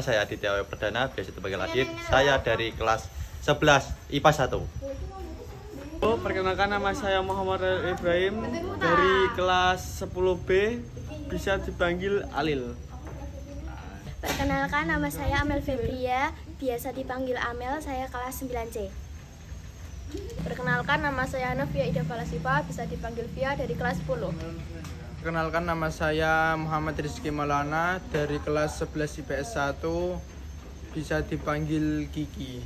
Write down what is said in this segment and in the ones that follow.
saya Aditya Perdana, biasa dipanggil Adit. Saya dari kelas 11 IPA 1. Perkenalkan, nama saya Muhammad Ibrahim dari kelas 10B, bisa dipanggil Alil. Perkenalkan, nama saya Amel Febria, biasa dipanggil Amel, saya kelas 9C. Perkenalkan, nama saya Novia Ida Falasifa, bisa dipanggil Via dari kelas 10. Perkenalkan, nama saya Muhammad Rizky Maulana dari kelas 11 IPS 1, bisa dipanggil Kiki.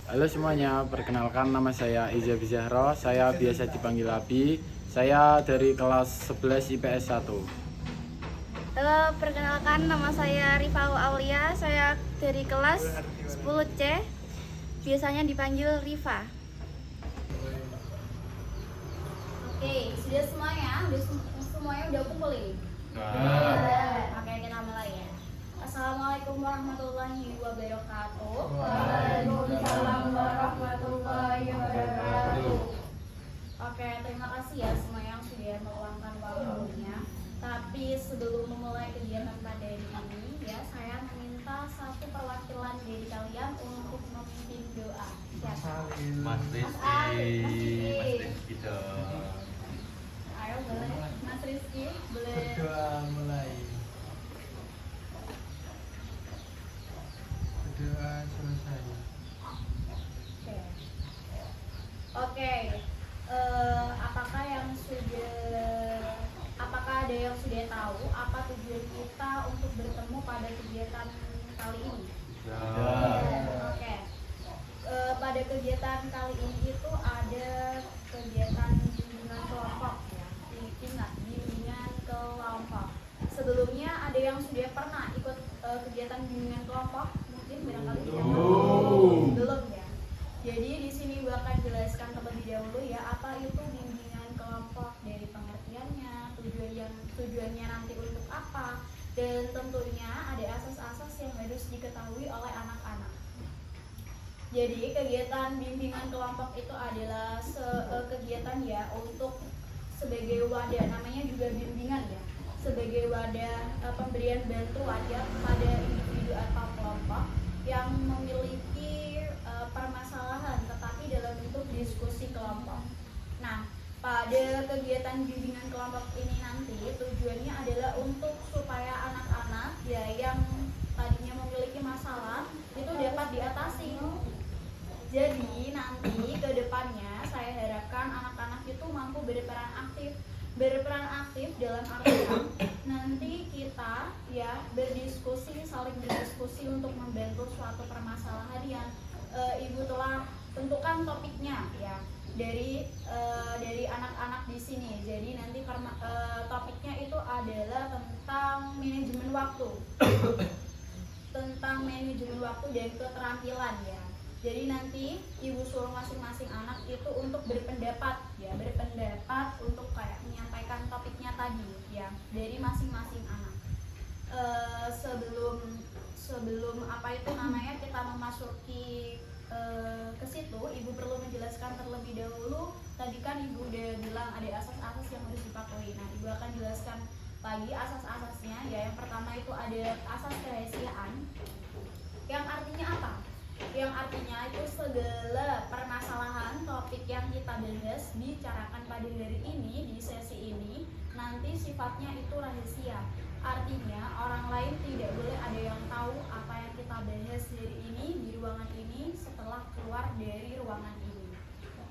Halo semuanya, perkenalkan nama saya Iza Bizahro, saya biasa dipanggil Abi. Saya dari kelas 11 IPS 1. Halo, perkenalkan, nama saya Rifau Aulia, saya dari kelas 10C, biasanya dipanggil Rifa. Oke, sudah semuanya? Semuanya udah kumpul ini? Oke, kita mulai ya. Assalamualaikum warahmatullahi wabarakatuh. Waalaikumsalam warahmatullahi wabarakatuh. Oke, terima kasih ya semua yang sudah meluangkan waktunya. Tapi sebelum memulai kegiatan pada hari ini ya, saya meminta satu perwakilan dari kalian untuk memimpin doa. Siapa? Mas Rizky dong. Ayo boleh, Mas Rizky, boleh. Berdoa mulai. Berdoa selesai. Oke. Apakah ada yang sudah tahu apa tujuan kita untuk bertemu pada kegiatan kali ini? Oke. Pada kegiatan kali ini itu ada kegiatan bimbingan kelompok ya. Ingat, bimbingan kelompok. Sebelumnya ada yang sudah pernah ikut kegiatan bimbingan kelompok? Mungkin barangkali belum ya. Jadi di sini gue akan jelaskan terlebih dahulu ya apa itu bimbingan kelompok, dari pengertiannya, tujuannya nanti untuk apa, dan tentunya ada asas-asas yang harus diketahui oleh anak-anak. Jadi kegiatan bimbingan kelompok itu adalah kegiatan ya untuk sebagai wadah, namanya juga bimbingan ya, sebagai wadah pemberian bantuan ya pada individu atau kelompok yang memiliki permasalahan tetapi dalam bentuk diskusi kelompok. Nah, pada kegiatan bimbingan kelompok ini nanti tujuannya adalah untuk supaya anak-anak ya yang tadinya memiliki masalah itu dapat diatasi. Jadi nanti ke depannya saya harapkan anak-anak itu mampu berperan aktif dalam artian nanti kita ya berdiskusi, saling berdiskusi untuk membantu suatu permasalahan yang ibu telah tentukan topiknya ya dari anak-anak di sini. Jadi nanti topiknya itu adalah tentang manajemen waktu, tentang manajemen waktu dan keterampilan ya. Jadi nanti ibu suruh masing-masing anak itu untuk berpendapat untuk kayak menyampaikan topiknya tadi ya dari masing-masing anak. Sebelum apa itu namanya kita memasuki ke situ, ibu perlu menjelaskan terlebih dahulu. Tadi kan ibu udah bilang ada asas-asas yang harus dipatuhi. Nah, ibu akan jelaskan lagi asas-asasnya ya. Yang pertama itu ada asas kerahasiaan. Yang artinya apa? Yang artinya itu segala permasalahan topik yang kita bahas bicarakan pada hari ini di sesi ini nanti sifatnya itu rahasia. Artinya orang lain tidak boleh ada yang tahu apa yang kita bahas hari ini di ruangan ini setelah keluar dari ruangan ini.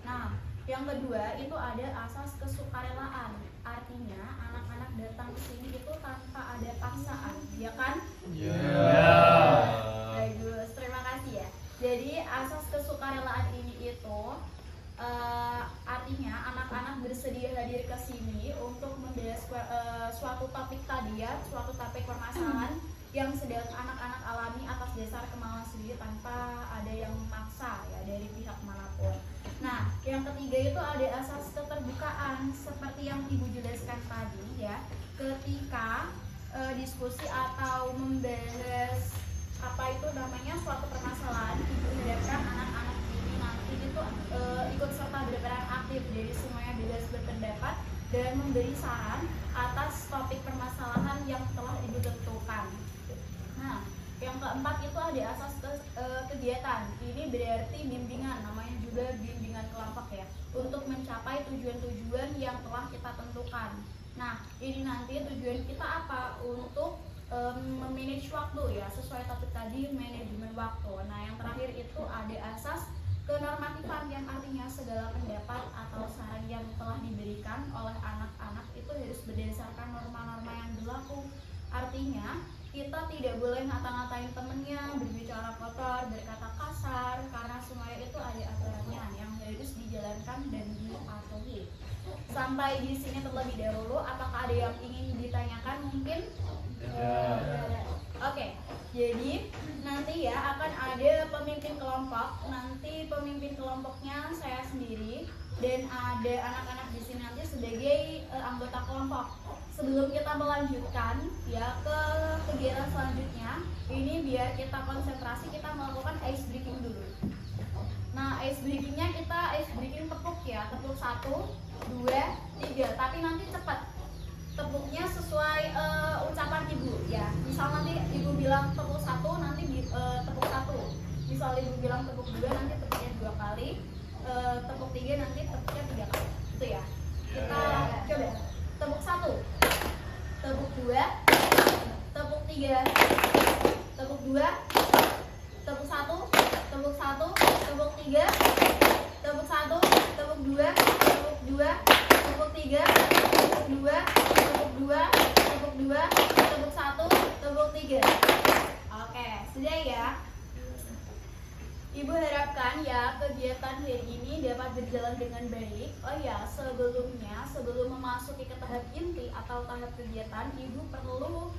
Nah, yang kedua itu ada asas kesukarelaan. Artinya anak-anak datang ke sini itu tanpa ada paksaan, ya kan? Bagus, terima kasih ya. Jadi asas kesukarelaan ini itu artinya anak-anak bersedia hadir ke sini untuk membahas suatu topik tadi ya, suatu topik permasalahan yang sedang anak-anak alami atas dasar kemauan sendiri tanpa ada yang memaksa ya dari pihak manapun. Nah, yang ketiga itu ada asas keterbukaan seperti yang ibu jelaskan tadi ya. Ketika diskusi atau membahas apa itu namanya suatu permasalahan, ibu harapkan anak-anak ini nanti itu ikut serta berperan aktif, jadi semuanya bebas berpendapat dan memberi saran atas topik permasalahan yang telah ibu tentukan. Nah, Yang keempat itu ada asas kegiatan. Ini berarti bimbingan, namanya juga bimbingan kelompok ya, untuk mencapai tujuan-tujuan yang telah kita tentukan. Nah, ini nanti tujuan kita apa? Untuk memanage waktu ya, sesuai topik tadi, manajemen waktu. Nah, yang terakhir itu ada asas kenormatifan, yang artinya segala pendapat atau saran yang telah diberikan oleh anak-anak itu harus berdasarkan norma-norma yang berlaku. Artinya kita tidak boleh ngata-ngatain temennya, berbicara kotor, berkata kasar, karena semuanya itu ada aturannya yang harus dijalankan dan dipatuhi. Sampai di sini terlebih dahulu, apakah ada yang ingin ditanyakan mungkin? Oke, jadi nanti ya akan ada pemimpin kelompok. Nanti pemimpin kelompoknya saya sendiri dan ada anak-anak di sini nanti sebagai anggota kelompok. Sebelum kita melanjutkan ya ke kegiatan selanjutnya, ini biar kita konsentrasi, kita melakukan ice breaking dulu. Nah, ice breakingnya kita ice breaking tepuk ya, tepuk 1, 2, 3, tapi nanti cepat. Tepuknya sesuai ucapan ibu ya. Misal nanti ibu bilang tepuk 1, nanti tepuk 1. Misal ibu bilang tepuk 2, nanti tepuknya 2 kali. Tepuk 3 nanti tepuknya 3 kali. Itu ya. Kita coba. Tepuk 1, tepuk 2, tepuk 3, tepuk 2, tepuk 1, tepuk 1, tepuk 3, tepuk 1, tepuk 2, tepuk 2, tepuk 3, tepuk 2, tepuk 2, tepuk 2, tepuk 1, tepuk 3. Oke, sudah ya. Ibu harapkan ya kegiatan hari ini dapat berjalan dengan baik. Oh ya, sebelumnya sebelum memasuki ke tahap inti atau tahap kegiatan, ibu perlu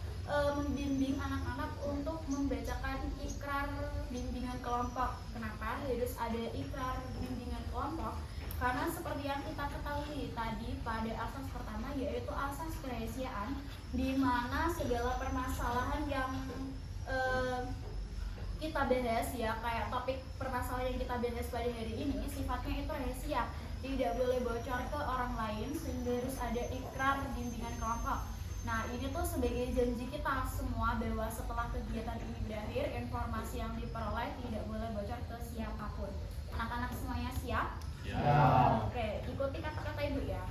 membimbing anak-anak untuk membacakan ikrar bimbingan kelompok. Kenapa harus ada ikrar bimbingan kelompok? Karena seperti yang kita ketahui tadi pada asas pertama, yaitu asas kerahasiaan, di mana segala permasalahan yang kita bahas ya, kayak topik permasalahan yang kita bahas pada hari ini sifatnya itu rahasia, tidak boleh bocor ke orang lain, sehingga harus ada ikrar bimbingan kelompok. Nah, ini tuh sebagai janji kita semua bahwa setelah kegiatan ini berakhir, informasi yang diperoleh tidak boleh bocor ke siapapun. Anak-anak semuanya siap? Ya. Oke, ikuti kata-kata ibu ya.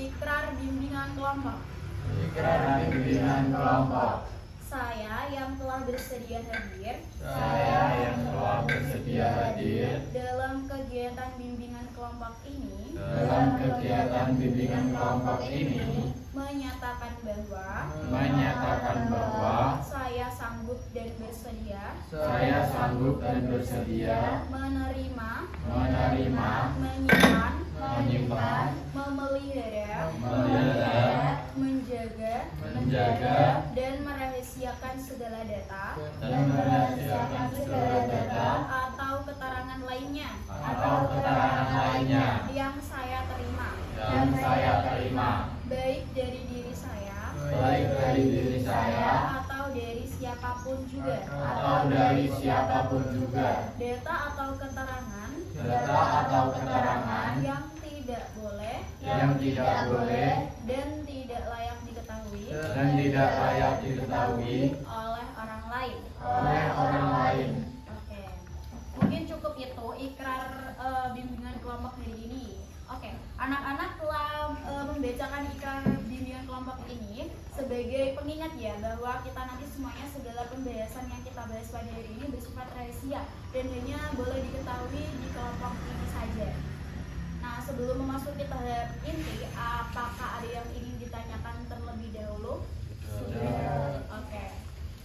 Ikrar bimbingan kelompok. Ikrar bimbingan kelompok. Saya yang telah bersedia hadir. Saya yang telah bersedia hadir Dalam kegiatan bimbingan kelompok ini. dalam kegiatan bimbingan kelompok ini Menyatakan bahwa saya sanggup dan bersedia saya sanggup dan bersedia menerima, menyimpan, memelihara, menjaga, dan merahasiakan segala data dan merahasiakan segala data atau keterangan lainnya yang saya terima, baik dari diri saya atau dari siapapun juga. Data atau keterangan yang tidak boleh dan tidak layak diketahui oleh orang lain. Oke, mungkin cukup itu ikrar bimbingan kelompok hari ini. Oke, anak-anak telah membacakan ikrar bimbingan kelompok ini sebagai pengingat ya, bahwa kita nanti semuanya segala pembahasan yang kita bahas pada hari ini bersifat rahasia dan hanya boleh diketahui di kelompok ini saja. Nah, sebelum memasuki tahap inti, apakah ada yang ingin ditanyakan terlebih dahulu? Sudah. Oke,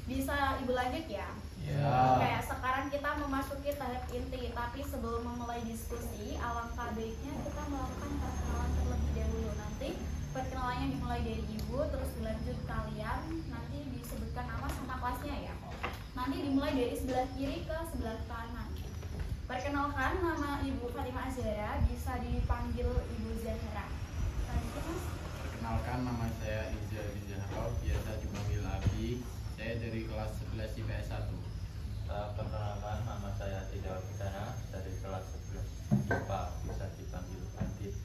bisa ibu lanjut ya? Oke, sekarang kita memasuki tahap inti, tapi sebelum memulai diskusi, alangkah baiknya kita melakukan perkenalan terlebih dahulu. Nanti perkenalannya dimulai dari ibu, terus dilanjut kalian, nanti disebutkan nama sama kelasnya ya. Nanti dimulai dari sebelah kiri ke sebelah kanan. Perkenalkan, nama Ibu Fatimah Azhara, bisa dipanggil Ibu Zahra. Lanjut, Mas. Perkenalkan, nama saya Iza Bizahro, biasa dipanggil Abi. Saya dari kelas 11 IPS 1. Perkenalkan, nama saya Tidak Bidana dari kelas 11 IPA, bisa dipanggil Andit.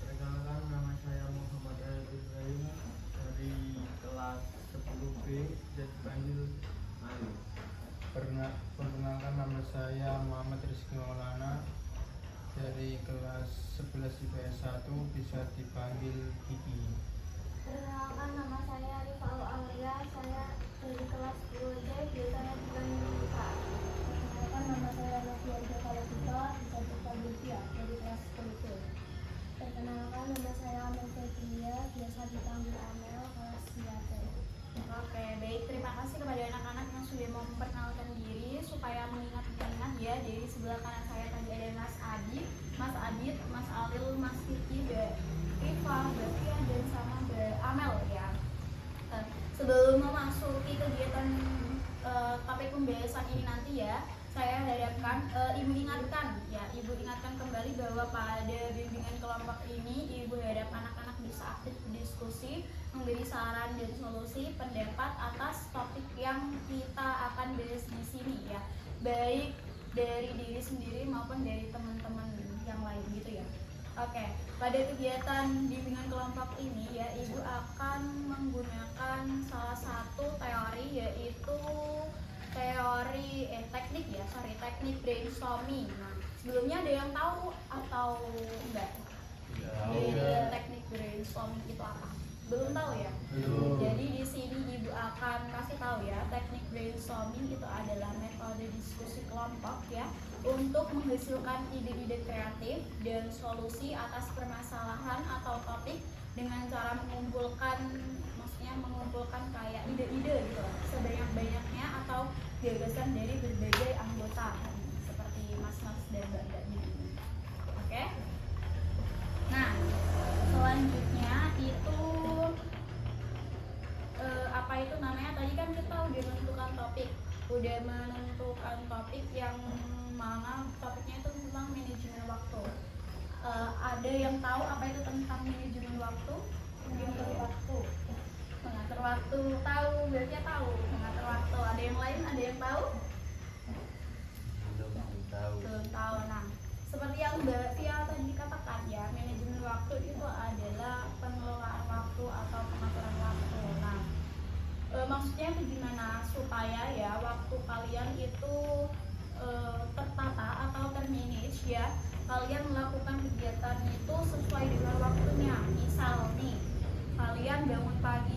Perkenalkan, nama saya Muhammad Ibrahim dari kelas Rizky Maulana dari kelas 11 IPS 1, bisa dipanggil Kiki. Perkenalkan, nama saya Rifaul Amria, saya dari kelas 10C, biasanya dipanggil Nisa. Perkenalkan, nama saya Novia Jakalatita, bisa dipanggil Via dari kelas 10C. Perkenalkan, nama saya Amel Febria, biasa dipanggil Amel, kelas 9C. Oke, baik. Terima kasih kepada anak-anak yang sudah memperkenalkan diri supaya mengingat-ingat ya. Jadi sebelah kanan saya tadi ada Mas Adit, Mas Alil, Mas Kiki, Mbak Rifa, Mbak Fia, dan sama Mbak Amel ya. Sebelum memasuki kegiatan topik pembahasan ini nanti ya, saya harapkan Ibu ingatkan kembali bahwa pada bimbingan kelompok ini Ibu harap anak-anak bisa aktif berdiskusi, memberi saran dan solusi pendapat atas topik yang kita akan bahas di sini ya, baik dari diri sendiri maupun dari teman-teman yang lain gitu ya. Oke, pada kegiatan bimbingan kelompok ini ya, Ibu akan menggunakan salah satu teori, yaitu teknik brainstorming. Nah, sebelumnya ada yang tahu atau enggak? Teknik brainstorming itu apa? Belum tahu ya? Belum. Jadi di sini Ibu akan kasih tahu ya, teknik brainstorming itu adalah metode diskusi kelompok ya, untuk menghasilkan ide-ide kreatif dan solusi atas permasalahan atau topik dengan cara mengumpulkan kayak ide-ide gitu sebanyak-banyaknya atau gagasan dari berbagai anggota seperti mas-mas dan mbak-mbak di sini. Oke. Nah, selanjutnya itu apa itu namanya? Tadi kan kita udah menentukan topik yang mana topiknya itu tentang manajemen waktu. Ada yang tahu apa itu tentang manajemen waktu? Mengatur waktu. Tahu, berarti tahu. Mengatur waktu. Ada yang lain? Ada yang tahu? Belum tahu. Nah, seperti yang Mbak Fia tadi katakan ya, manajemen waktu itu adalah pengelolaan waktu atau pengaturan waktu. Nah, maksudnya itu gimana supaya ya waktu kalian itu tertata atau termanage ya, kalian melakukan kegiatan itu sesuai dengan waktunya. Misal nih, kalian bangun pagi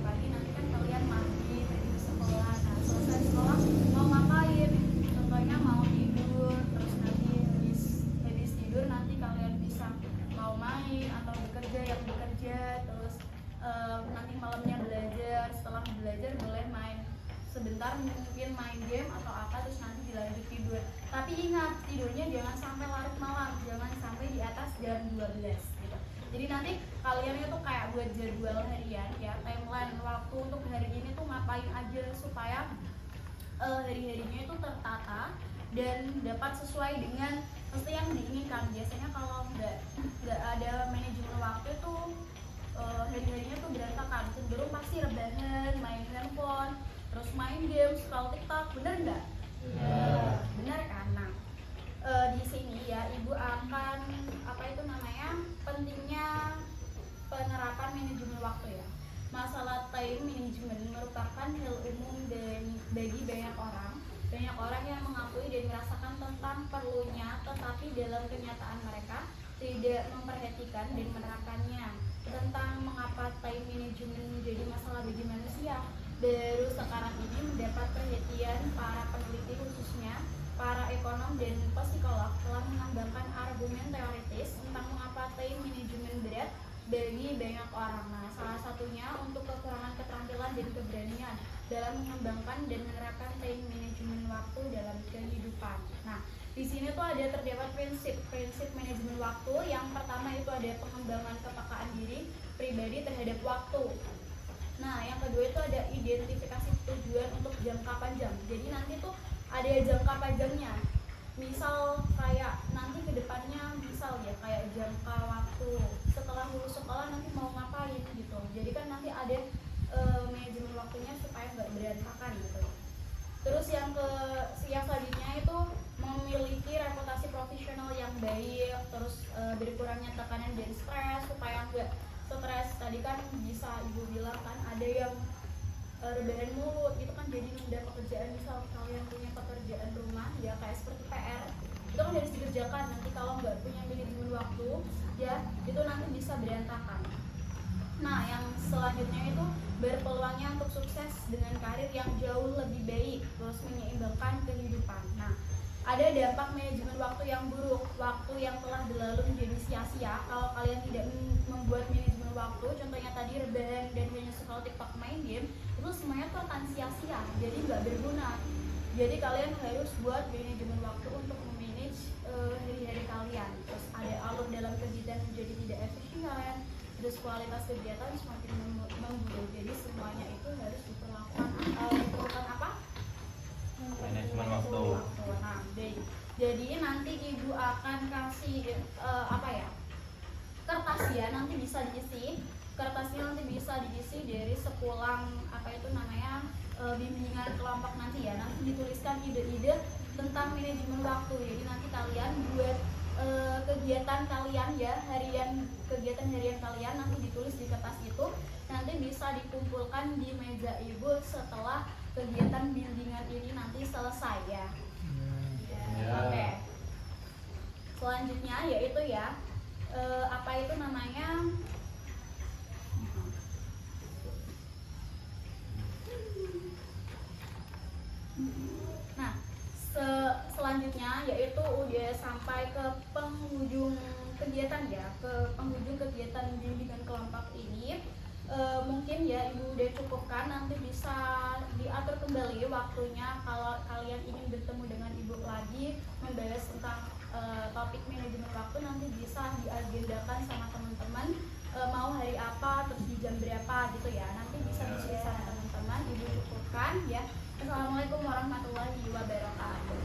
nanti kan kalian mandi, pergi sekolah. Nah, selesai sekolah mau ngapain? Contohnya mau tidur, terus nanti habis tidur nanti kalian bisa mau main atau bekerja, terus nanti malamnya belajar. Setelah belajar boleh main sebentar, mungkin main game atau apa, terus nanti dilanjut tidur. Tapi ingat, tidurnya jangan sampai larut malam, jangan sampai di atas jam 12 gitu. Jadi nanti kalian itu kayak buat jadwal harian ya, timeline waktu untuk hari ini tuh ngapain aja supaya hari-harinya itu tertata dan dapat sesuai dengan mesti yang diinginkan. Biasanya kalau nggak ada manajemen waktu itu hari-harinya tuh berantakan, cenderung pasti rebahan, main handphone, terus main game, scroll TikTok, bener nggak? Bener kan? Nah, di sini ya Ibu akan pentingnya penerapan manajemen waktu ya. Masalah time management merupakan hal umum bagi banyak orang yang mengakui dan merasakan tentang perlunya, tetapi dalam kenyataan mereka tidak memperhatikan dan menerapkannya. Tentang mengapa time management menjadi masalah bagi manusia, baru sekarang ini mendapat perhatian para peneliti, khususnya para ekonom dan psikolog telah mengembangkan argumen teoritis tentang mengapa time management berat bagi banyak orang. Nah, salah satunya untuk kekurangan keterampilan dan keberanian dalam mengembangkan dan menerapkan time management waktu dalam kehidupan. Nah, di sini tuh ada terdapat prinsip manajemen waktu. Yang pertama itu ada pengembangan kepekaan diri pribadi terhadap waktu. Nah, yang kedua itu ada identifikasi tujuan untuk jangka panjang. Jadi nanti tuh ada jangka panjangnya. Misal kayak nanti ke depannya, misal ya kayak jangka waktu setelah lulus sekolah nanti mau ngapain gitu. Jadi kan nanti ada manajemen waktunya supaya nggak berantakan gitu. Terus yang selanjutnya itu memiliki reputasi profesional yang baik, terus berkurangnya tekanan dan stres supaya nggak stres. Tadi kan bisa Ibu bilang kan ada yang rebahan mulu, itu kan akan jadi nunda pekerjaan. Misal kalian punya pekerjaan rumah ya kayak seperti PR itu kan harus dikerjakan, nanti kalau nggak punya manajemen waktu ya itu nanti bisa berantakan. Nah yang selanjutnya itu berpeluangnya untuk sukses dengan karir yang jauh lebih baik, terus menyeimbangkan kehidupan. Nah ada dampak manajemen waktu yang buruk, waktu yang telah berlalu menjadi sia-sia kalau kalian tidak membuat manajemen waktu. Contohnya tadi rebahan dan hanya scroll TikTok, main game, itu semuanya tuh akan sia-sia, jadi nggak berguna. Jadi kalian harus buat manajemen waktu untuk memanage hari-hari kalian. Terus ada alur dalam kegiatan menjadi tidak efisien, terus kualitas kegiatan semakin memburuk. Jadi semuanya itu harus diperlukan apa? Manajemen waktu. Nah, jadi nanti ibu akan kasih kertas ya, nanti bisa diisi. Kertasnya nanti bisa diisi dari sepulang bimbingan kelompok nanti ya. Nanti dituliskan ide-ide tentang manajemen waktu. Jadi nanti kalian buat kegiatan kalian ya, kegiatan harian kalian nanti ditulis di kertas itu. Nanti bisa dikumpulkan di meja ibu setelah kegiatan bimbingan ini nanti selesai ya. Oke. Selanjutnya yaitu ya Nah, selanjutnya yaitu udah sampai ke penghujung kegiatan ya, ke penghujung kegiatan bimbingan kelompok ini. Mungkin ya ibu udah cukupkan, nanti bisa diatur kembali waktunya kalau kalian ingin bertemu dengan ibu lagi membahas tentang topik manajemen waktu. Nanti bisa diagendakan sama teman-teman mau hari apa, terus di jam berapa gitu ya, nanti bisa diskusi sama teman-teman. Ibu cukupkan ya. Assalamualaikum warahmatullahi wabarakatuh.